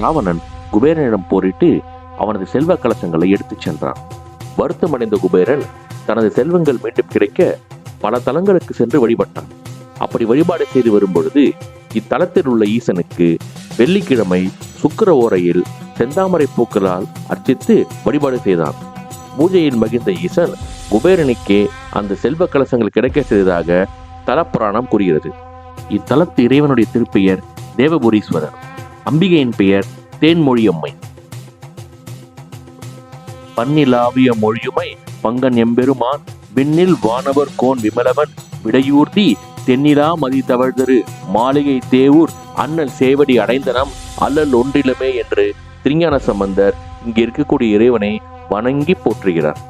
ராவணன் குபேரனிடம் போரிட்டு அவனது செல்வ கலசங்களை எடுத்துச் சென்றான். வருத்தமடைந்த குபேரன் தனது செல்வங்கள் மீண்டும் கிடைக்க பல தலங்களுக்கு சென்று வழிபட்டான். அப்படி வழிபாடு செய்து வரும் பொழுது இத்தலத்தில் உள்ள ஈசனுக்கு வெள்ளிக்கிழமை சுக்கிர ஓரையில் செந்தாமரை பூக்களால் அர்ச்சித்து வழிபாடு செய்தான். பூஜையில் மகிழ்ந்த ஈசன் குபேரனுக்கே அந்த செல்வ கலசங்கள் கிடைக்க செய்ததாக தலப்புராணம் கூறுகிறது. இத்தலத்து இறைவனுடைய திருப்பெயர் தேவபுரீஸ்வரர். அம்பிகையின் பெயர் தேன்மொழியம்மை. பன்னிலாவிய மொழியுமை பங்கன் எம்பெருமான் விண்ணில் வானவர் கோன் விமலவன் விடையூர்தி தென்னிலா மதி தவழ்தரு மாளிகை தேவூர் அண்ணல் சேவடி அடைந்தனம் அல்லல் ஒன்றிலுமே என்று திருஞான சம்பந்தர் இங்கு இருக்கக்கூடிய இறைவனை வணங்கி போற்றுகிறார்.